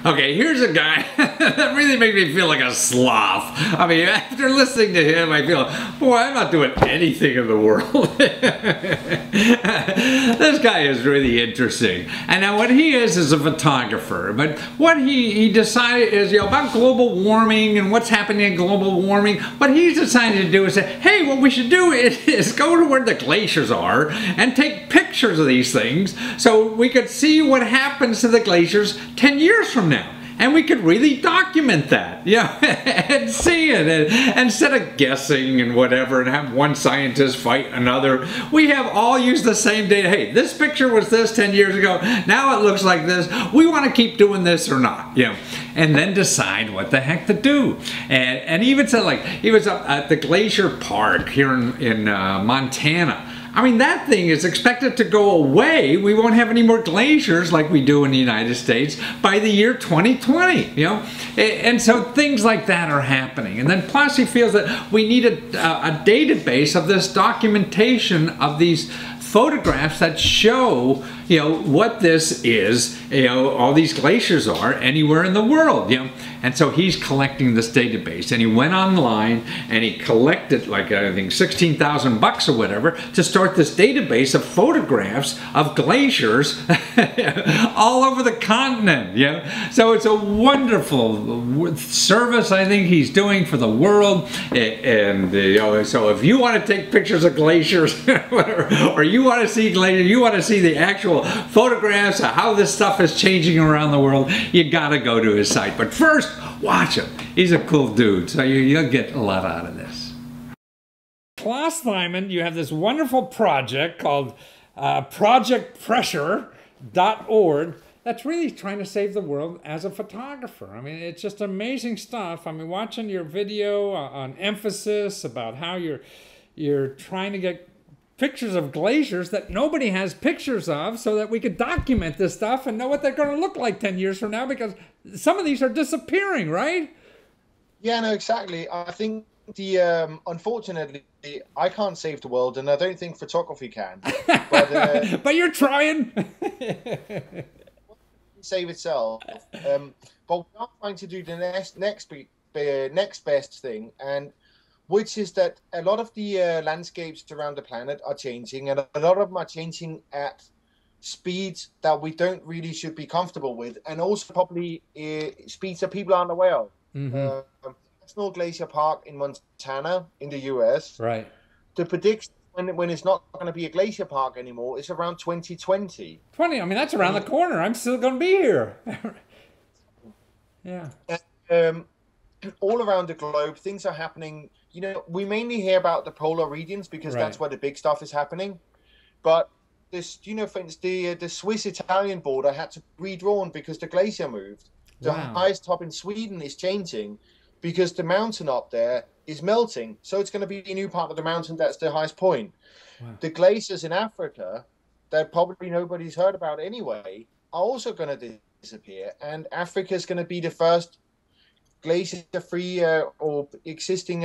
Okay, here's a guy that really makes me feel like a sloth. I mean, after listening to him, I feel, boy, I'm not doing anything in the world. This guy is really interesting. And now what he is a photographer. But what he decided is, about global warming and what's happening in global warming. What he's decided to do is say, hey, what we should do is go to where the glaciers are and take pictures of these things so we could see what happens to the glaciers 10 years from now. And we could really document that, and see it. And instead of guessing and whatever and have one scientist fight another, we have all used the same data. Hey, this picture was this 10 years ago. Now it looks like this. We want to keep doing this or not, and then decide what the heck to do. And even said, like, he was up at the Glacier Park here in Montana. I mean, that thing is expected to go away. We won't have any more glaciers like we do in the United States by the year 2020, And so things like that are happening. And then plus he feels that we need a database of this documentation of these photographs that show, what this is, all these glaciers are anywhere in the world, And so he's collecting this database, and he went online and he collected, like, I think $16,000 or whatever to start this database of photographs of glaciers all over the continent, So it's a wonderful service I think he's doing for the world. And so if you want to take pictures of glaciers, or you want to see glaciers, you want to see the actual photographs of how this stuff is changing around the world, you gotta go to his site. But first, watch him. He's a cool dude, so you'll get a lot out of this. Klaus Thyman, you have this wonderful project called projectpressure.org that's really trying to save the world as a photographer. I mean, it's just amazing stuff. I mean, watching your video on emphasis about how you're trying to get pictures of glaciers that nobody has pictures of so that we could document this stuff and know what they're going to look like 10 years from now, because some of these are disappearing, right? Yeah, no, exactly. I think unfortunately, I can't save the world, and I don't think photography can. But, but you're trying. Save itself. But we are trying to do the next best thing, and which is that a lot of the landscapes around the planet are changing, and a lot of them are changing at speeds that we don't really should be comfortable with, and also probably speeds that people aren't aware of. National Glacier Park in Montana in the US. Right. The prediction when it's not going to be a glacier park anymore is around 2020. I mean, that's around the corner. I'm still going to be here. Yeah. And, all around the globe, things are happening. We mainly hear about the polar regions because that's where the big stuff is happening. But this, for instance, the Swiss-Italian border had to be redrawn because the glacier moved. The highest top in Sweden is changing because the mountain up there is melting. So it's going to be a new part of the mountain that's the highest point. Wow. The glaciers in Africa, that probably nobody's heard about anyway, are also going to disappear. And Africa is going to be the first glacier-free or existing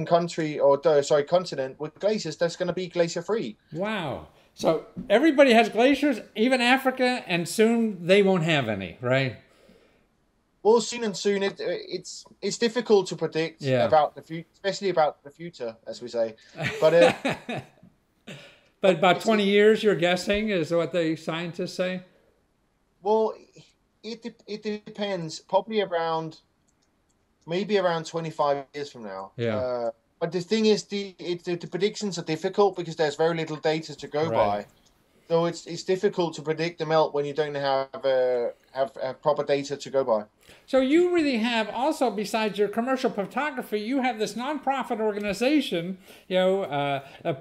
country or continent with glaciers that's going to be glacier-free. Wow! So everybody has glaciers, even Africa, and soon they won't have any, right? Well, soon it's difficult to predict about the future, especially about the future, as we say. But but about 20 years, you're guessing, is what the scientists say. Well, it depends. Probably maybe around 25 years from now. Yeah. But the thing is, the predictions are difficult because there's very little data to go by. So it's difficult to predict the melt when you don't have proper data to go by. So you really have also, besides your commercial photography, you have this nonprofit organization,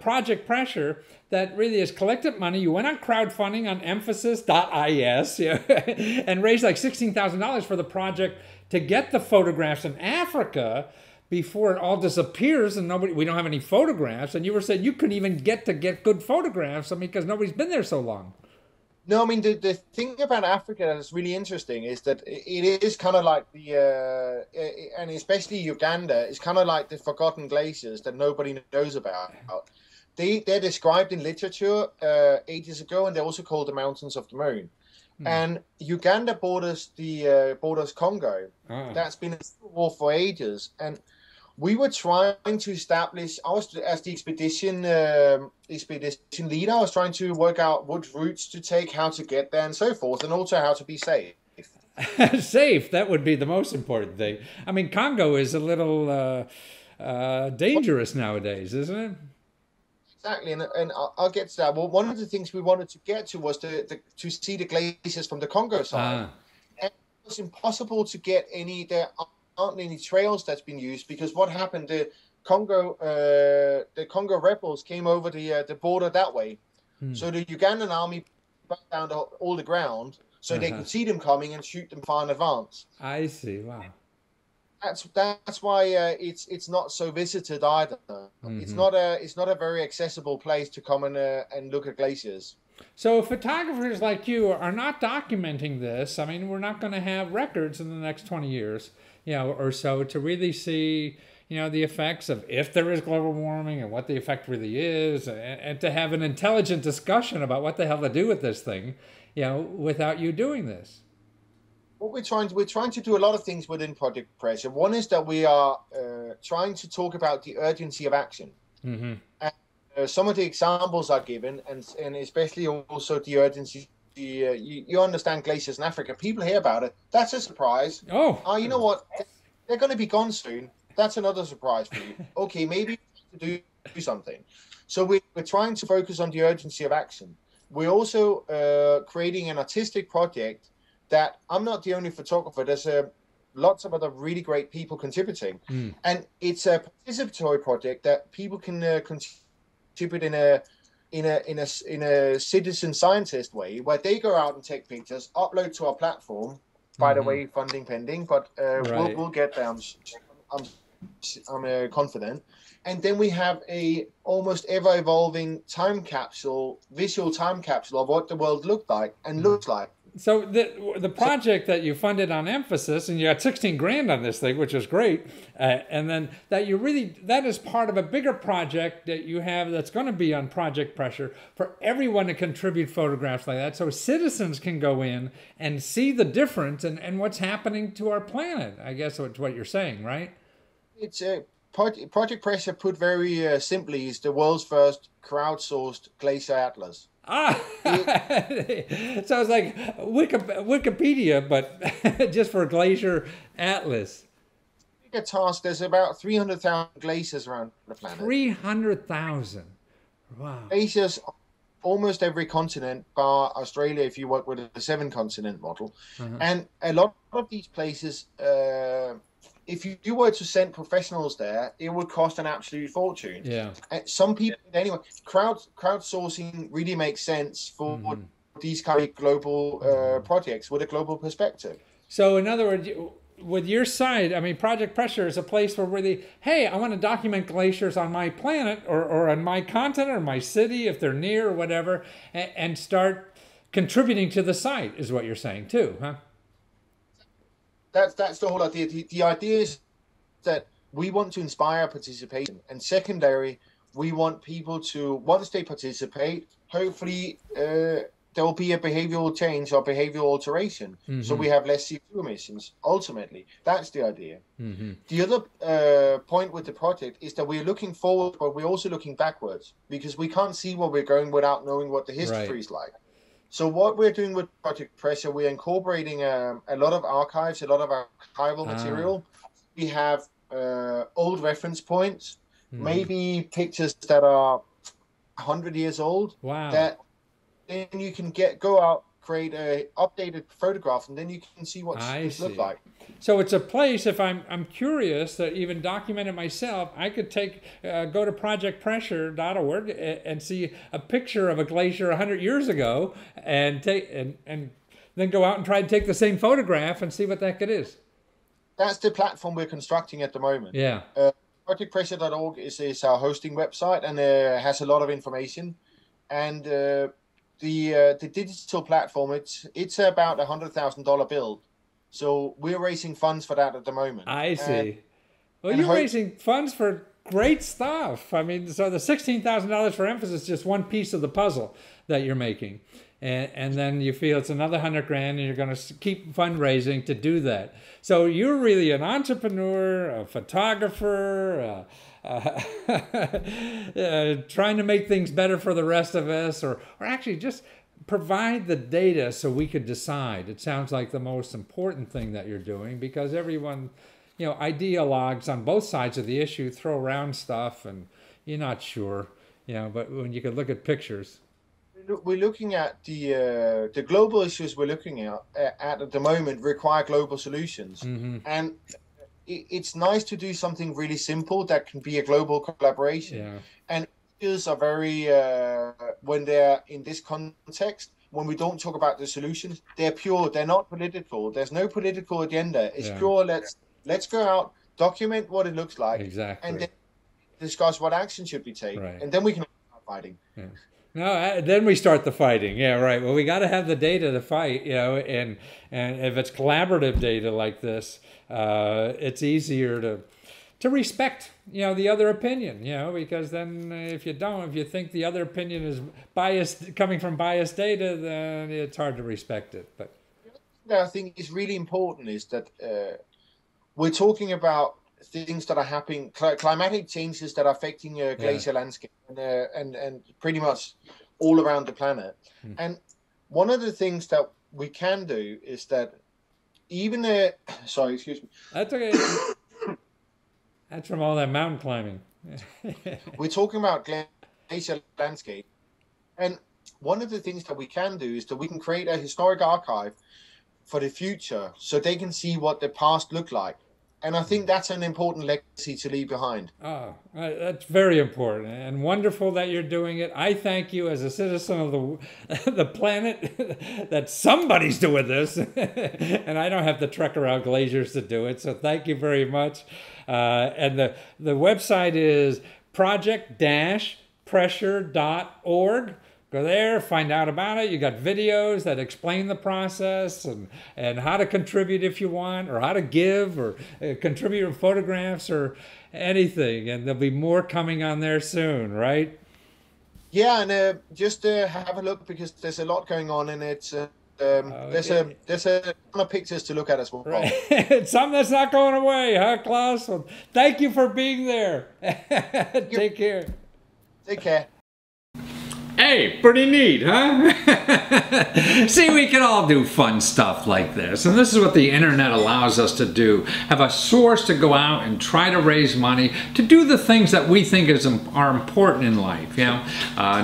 Project Pressure, that really has collected money. You went on crowdfunding on emphasis.is and raised like $16,000 for the project to get the photographs in Africa before it all disappears and we don't have any photographs. And you were saying you couldn't even get good photographs, because nobody's been there so long. No, I mean, the thing about Africa that's really interesting is that it is kind of like and especially Uganda, it's kind of like the forgotten glaciers that nobody knows about. They're described in literature ages ago, and they're also called the Mountains of the Moon. And Uganda borders Congo. That's been a civil war for ages, and we were trying to establish. I was as the expedition leader. I was trying to work out what routes to take, how to get there, and so forth, and also how to be safe. Safe. That would be the most important thing. I mean, Congo is a little dangerous nowadays, isn't it? Exactly, and I'll get to that. Well, one of the things we wanted to get to was to see the glaciers from the Congo side. And it was impossible to get any. There aren't any trails that's been used because what happened? The Congo rebels came over the border that way. So the Ugandan army backed down all the ground so they could see them coming and shoot them far in advance. I see. Wow. That's why it's not so visited either. It's not a very accessible place to come and look at glaciers. So photographers like you are not documenting this. I mean, we're not going to have records in the next 20 years, or so to really see, the effects of if there is global warming and what the effect really is, and to have an intelligent discussion about what the hell to do with this thing, without you doing this. What we're trying to do a lot of things within Project Pressure. One is that we are trying to talk about the urgency of action. And some of the examples are given, and especially also the urgency. You understand glaciers in Africa. People hear about it. That's a surprise. You know what? They're going to be gone soon. That's another surprise for you. Okay, maybe to do something. So we're trying to focus on the urgency of action. We're also creating an artistic project that I'm not the only photographer. There's lots of other really great people contributing, and it's a participatory project that people can contribute in a citizen scientist way, where they go out and take pictures, upload to our platform. By the way, funding pending, but we'll get there. I'm confident. And then we have a almost ever evolving visual time capsule of what the world looked like and looks like. So the project that you funded on Emphasis, and you got 16 grand on this thing, which is great, and then that is part of a bigger project that you have that's going to be on Project Pressure for everyone to contribute photographs like that, so citizens can go in and see the difference and what's happening to our planet. I guess that's what you're saying, right? It's Project Pressure, put very simply, is the world's first crowdsourced glacier atlas. So it's like Wikipedia, but just for glacier atlas. Bigger task. There's about 300,000 glaciers around the planet. 300,000. Wow. Glaciers, almost every continent, bar Australia, if you work with a 7-continent model, and a lot of these places. If you were to send professionals there, it would cost an absolute fortune. Yeah. And some people, anyway, crowdsourcing really makes sense for these kind of global projects with a global perspective. So, in other words, with your site, I mean, Project Pressure is a place where really, hey, I want to document glaciers on my planet or on my continent or my city, if they're near or whatever, and start contributing to the site, is what you're saying too, huh? That's the whole idea. The idea is that we want to inspire participation, and secondary, we want people to, once they participate, hopefully there will be a behavioral change or behavioral alteration, so we have less CO2 emissions. Ultimately, that's the idea. The other point with the project is that we're looking forward, but we're also looking backwards, because we can't see where we're going without knowing what the history is like. So what we're doing with Project Pressure, we're incorporating a lot of archives, a lot of archival material. We have old reference points, maybe pictures that are 100 years old. Wow. That then you can go out, create a updated photograph, and then you can see what this looks like. So it's a place, if I'm curious, that even document it myself, I could go to projectpressure.org and see a picture of a glacier 100 years ago and then go out and try to take the same photograph and see what the heck it is. That's the platform we're constructing at the moment. Yeah. Projectpressure.org is our hosting website, and has a lot of information. And the digital platform, it's about $100,000 build. So we're raising funds for that at the moment. I see. Well, you're raising funds for great stuff. I mean, so the $16,000 for emphasis is just one piece of the puzzle that you're making. And then you feel it's another 100 grand and you're going to keep fundraising to do that. So you're really an entrepreneur, a photographer, trying to make things better for the rest of us, or actually just provide the data so we could decide. It sounds like the most important thing that you're doing, because everyone, you know, ideologues on both sides of the issue, throw around stuff and you're not sure, you know, but when you could look at pictures. We're looking at the global issues we're looking at the moment require global solutions. And it's nice to do something really simple that can be a global collaboration. Yeah. And issues are very, when they're in this context, when we don't talk about the solutions, they're pure, they're not political. There's no political agenda. It's pure, let's go out, document what it looks like, and then discuss what action should be taken. And then we can start fighting. No, then we start the fighting. Yeah, right. Well, we got to have the data to fight, you know, and if it's collaborative data like this, it's easier to respect, you know, the other opinion, you know, because then if you think the other opinion is biased, coming from biased data, then it's hard to respect it. But I think is really important is that we're talking about things that are happening, climatic changes that are affecting glacier landscape and pretty much all around the planet. And one of the things that we can do is that even sorry, excuse me. That's okay. That's from all that mountain climbing. We're talking about glacier landscape, and one of the things that we can do is that we can create a historic archive for the future, so they can see what the past looked like. And I think that's an important legacy to leave behind. Oh, that's very important and wonderful that you're doing it. I thank you as a citizen of the planet that somebody's doing this. And I don't have to trek around glaciers to do it. So thank you very much. And the website is project-pressure.org. Go there, find out about it. You got videos that explain the process and how to contribute if you want, or how to give, or contribute in photographs or anything. And there'll be more coming on there soon, right? Yeah, and just have a look, because there's a lot going on, and it's there's a ton of pictures to look at as well. Right. It's something that's not going away, huh, Klaus? Well, thank you for being there. Take care. Take care. Hey, pretty neat, huh? See, we can all do fun stuff like this. And this is what the internet allows us to do. Have a source to go out and try to raise money to do the things that we think are important in life. You know,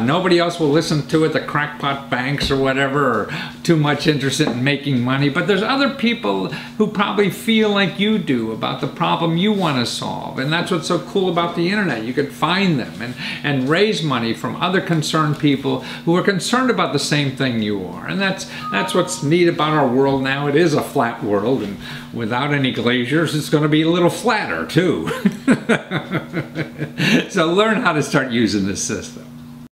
nobody else will listen to it, the crackpot banks or whatever, or too much interested in making money. But there's other people who probably feel like you do about the problem you want to solve. And that's what's so cool about the internet. You can find them and raise money from other concerned people who are concerned about the same thing you are. And that's what's neat about our world now. It is a flat world, and without any glaciers, it's going to be a little flatter too. So learn how to start using this system.